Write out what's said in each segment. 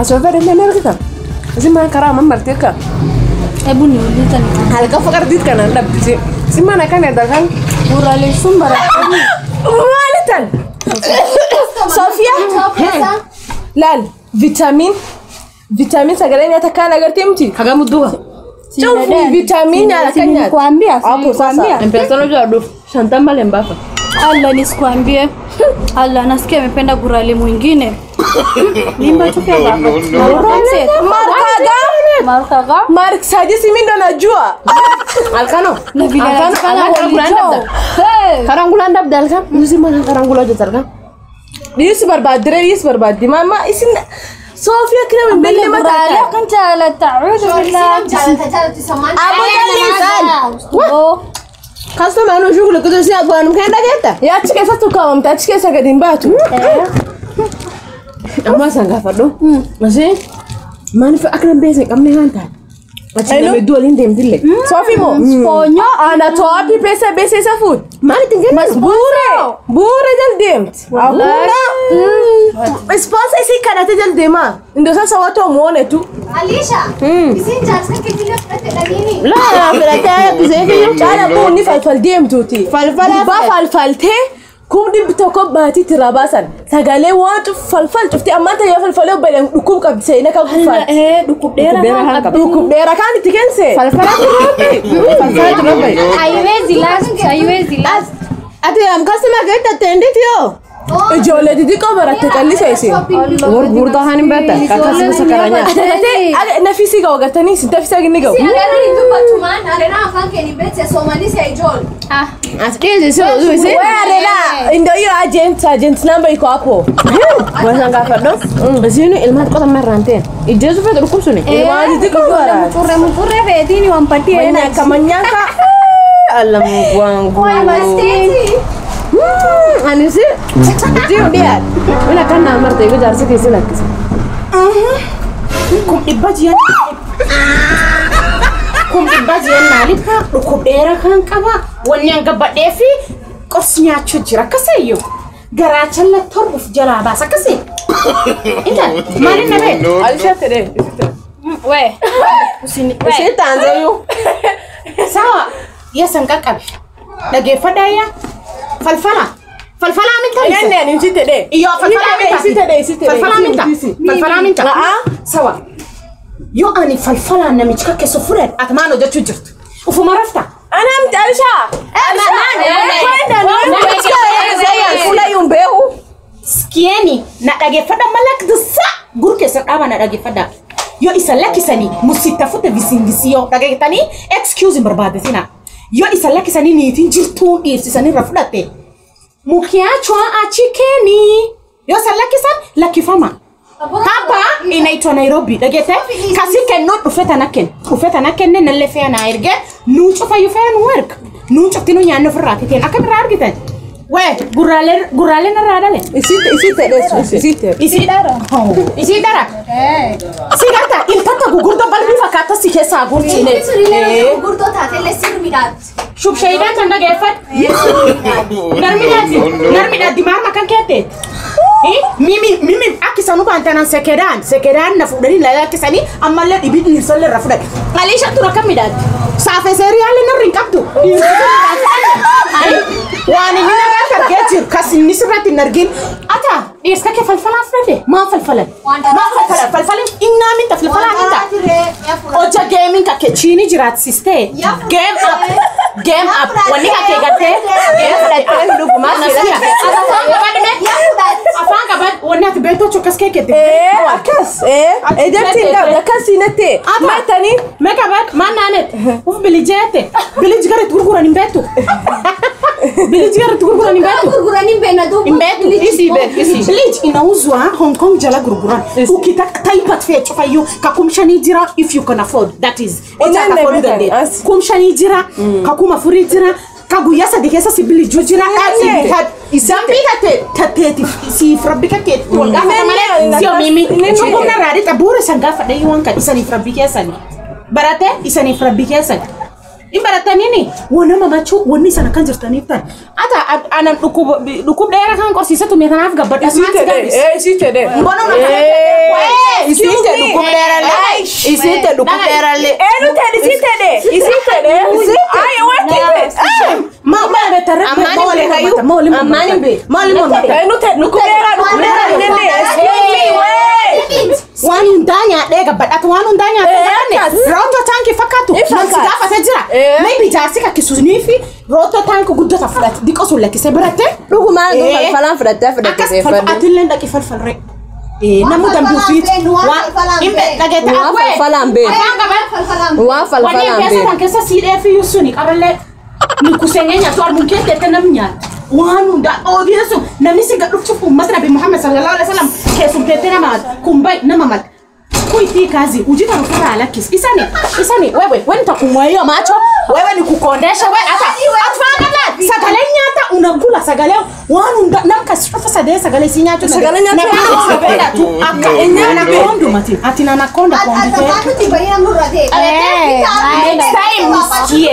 Asal ada mana kita? Zima karama martika. Ebuni ulitan. Halka fakar dit kana ndab disi. Simana kan ada kan? Gurale sumbara. Walitan. Sofia. Lal, vitamin sagalenya takana gartimti. Kaga mudua. Chumvi vitamin ya kanya. Kuambia Hapo sasa. Mpesa unajua adu shantamba lembafa. Allah nisikuambie. Allah nasikia amependa gurale mwingine. Limba chukua baba. Markaga. Mark saji si mimi ndo najua. Alkano. Na vile Alkano walicho. Hey. Karangula ndab dalkan. Musi mana karangula jotarkan. Yus barbadi mama isin Sofia kira mbele mata. Gurale kan jala ta'udu billah. Abo Oh. Customer no shugul kudo si agwan mkenda geta. ya chike sasa tukawa mtachike saka dimbatu. Amma sanga fado. Masi mani fa akran bese kamne hanta. Achina medua linde mdile. Sofi mo. Sponyo Anatoa pi pesa bese sa food. Mani tingene Mas bure jal demt. Hakuna. Sponsor isi kanate jal dema. Ndio sasa watu wamuone tu. Alisha, isin jackson kitile prete dalini. La filata kuzeki chala bu ni falfal dem tuti. Falfala ba falfalte kum di bitoko bati tirabasan. Sagale watu falfal tufti amata ya falfalo balen dukum kabisa ina ka kufat. dukub dera Dukum dera kan tikense. falfala kurobe. Falfala kurobe. haiwezi last. Ati am customer geta tendit yo. Jole didi ko barate kalisa isi. Or burda hanim beta. Kaka sakaranya. Ate nafisi ga wagatani sintafisa gini ga. Agora lindu batuman, arena afan ke ni betse Somali sai John. Askezi so uzi. Where la ndio hiyo agent number iko hapo. Wasanga fado. Basinu ilmat kota marante. Ijezu fado kusune. Ilma didi ko bara. Mupure vedini wampatie Manya kamanyaka. Allah Mungu wangu. Why masteti? Anisi? Dio dia. Wala kana marta igo jarse kisi lakisi. Kum ibajiyan. Kum ibajiyan nalipa dukum dera kan kaba. Wannan gaba defi qosnya chujira kaseyo. Garachan la toruf jala basa kase. Inta mani nabe. Alisha tere. we Usini tanzayo. Sawa. Ya sankakabi. Dage fadaya. Falfala minta. Nene ni mtite iyo falfala minta. Falfala minta. Falfala minta. Sawa. Yo ani falfala na michika ke sufure atmano jotu jirtu. Ufu marafta. Ana mtarisha. Kula yumbeu. Skieni na dage fada malak dusa. Gurke sadama na dage fada. Yo isalaki sani musitafute visingisio. Dage tani excuse barbade sina. Yo isalaki sani ni tinjirtu sani rafudate. Mukiachwa achikeni. Yo salaki san laki fama. Hapa inaitwa Nairobi. Dagete kasike not ufeta naken ne lefe na irge nucho fa yufen work. Nucho tinu nyane frati ten akan rar kita. We gurale na radale. Isi dara. Sigata il tata gugurdo balbi fakata sikesa gurchine. Surile gurdo tate lesir midat. Shub shaydan tanda gefat. Narmina dimar makan kete. Mimi akisanu bantana sekeran na fudani la akisani amma le ibid ni solle rafuda. Alisha turaka midat. Safe serial na rinkaptu. Wani hina ka targetir kasin nisrati nargin ata iska ke falfala frede ma falfala inna min ta falfala inta oja gaming ka ke chini jirat siste game up wani ka ke gatte game da ndugu ma sila afanga bad wani ka beto chokas ke te akas da kasinete matani meka bad mananet uf bilijete bilijgare turgura ni beto bilijgare turgura ni beto Gurgura ni benado. Isi village inauzwa Hong Kong jala gurguran. Ukitaka taipat fe chofayo kakumshani jira if you can afford. That is. Kumshani jira kakuma furi jira kaguyasa dikesa sibili jujira isambi tate si frabika ke sio mimi chukuna rari tabure sangafa dai wanka isani frabika sani barate isani frabika sani Imbaratanini wana mamachu wani sana kan jirtani tan ata anan dukub daera kan korsi satu metan af gabad isite de bono na isite dukub daera le isite dukub daera le no te isite de ay wati ma betare amani hayu amani be mali mo no te dukub daera ne wanu ndanya de gabad at wanu ndanya roto tanki fakatu sigafa tajira maybe jasika kisunifi roto tanki gudota flat diko sulle kisebrate rugu ma do falan frate akas fal atilenda ki fal re namu dambu fit wa imbe kageta akwe falan be wa fal wani pesa tankesa side fi yusuni kabale nikusengenya to mukete tenamnya wanu da obieso na misi ga dufchu masna bi Muhammad sallallahu alaihi wasallam kesu tetena ma kumbai na mamal kuiti kazi ujita rufura alakis isani wewe wenta kumwayo macho wewe ni kukondesha wewe hata atfanga sagalenya hata unakula sagaleo wanu namka sifa sadea sagale sinyacho sagalenya na penda tu aka enya na kondo mati atina na konda kondo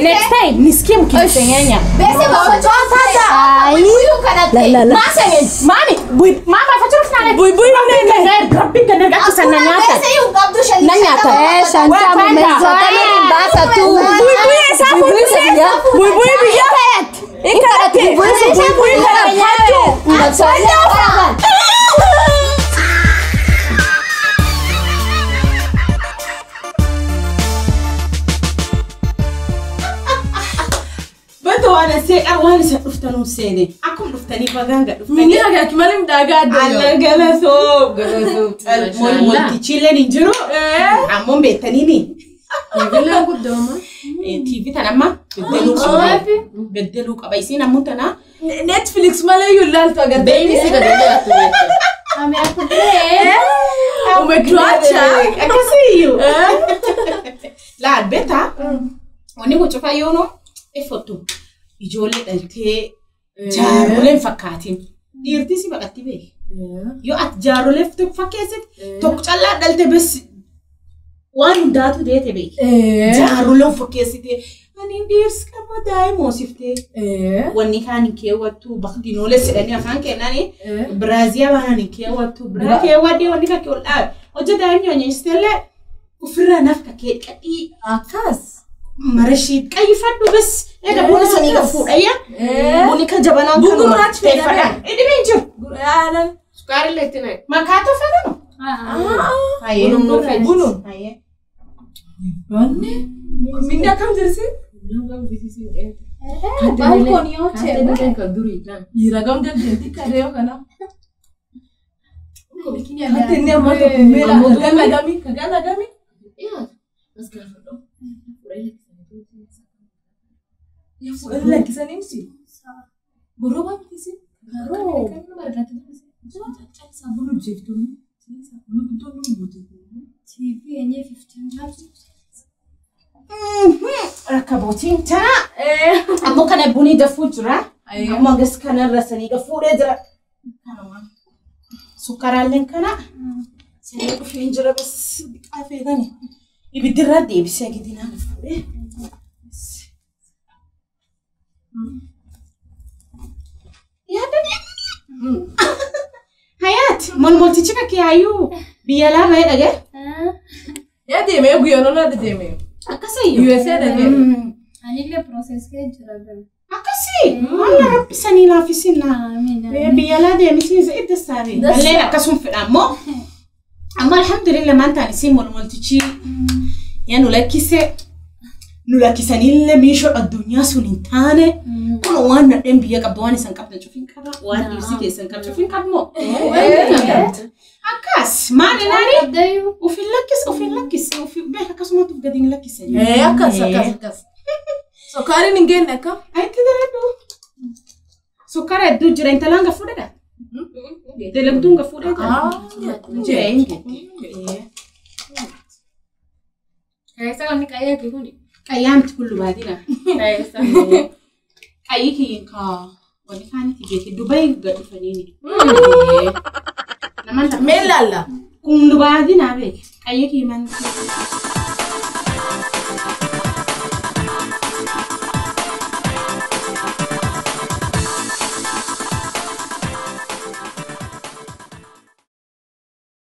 next time nisikie mkisengenya bese baba sasa huyu kana mami mama fachana bui nene grabbing na gatu sana nyata nanyata shanta mmezoea basa tu buibui biya ikarate buibui beto wana se arwani sa duftanu sene akum duftani baganga duftani ni aga kimalim daga alla galaso mol tichile ni juro amon betanini ibila gudoma TV tanama bedelu qabaisina mutana Netflix mala yulal to agar baby siga dela tu umetuacha akasiyo la beta woni kuchofa yono efoto ijole dalte jarule fakatin dirtisi bakati be yo at jarule fakesit tok challa dalte bes wan datu dete be jarule fakesite ani dirs kama dai mosifte wani kan ke watu bakdi nole sedani afan ke nani brazia bana ni ke watu brazia wadi wani ka ke ola oje dai nyonye stelle ufira nafka ke kadi akas marashid kay faddu bes eda bona sani ga fudaya boni ka jabana kan Bungu rat te fada edi benjo anan sukari letina makato fada aye no fe bunu aye banne minda kam jersi balkoni yote iragam del jenti kadeo kana katenya moto kumela kagala gami Wala kisani msi. Goroba mkisi. Goro. Sabunu jeftu. Sabunu kutono mbote. TV yenye 15 rakabotin ta amma kana buni da fujra amma gaskana rasani ga fude jira sukaralen kana sai ku finjira bas afi gani ibidira de bisa gidina ga fude ya dani hayat mon tichika ki ayu biyala mai dage Ya deme guyono na deme. akasayo USA dage. anile process ke jirabe akasi Allah rabbi sani la fi sinna amina biyala de misi idda sari alle akasum fi ammo amma alhamdulillah man tani simol multici yanu lakise nulakisani le misho ad-dunya sunintane kono wana dem biya kabdwani san kapta chufin kaba wani sike san kapta chufin kabmo akas mane nani dayu ufin lakis ufi be akasuma tu gadin lakis Akas. So kari ningene ka? ay tidaradu sukara du jira intalanga fudada delebdunga fudada kaisa ni kaya kikuni Ayam kullu badina. Ayiki ka wani kani tibeke Dubai ga dufanini. Namanta Melala. Kullu badina be. Ayiki man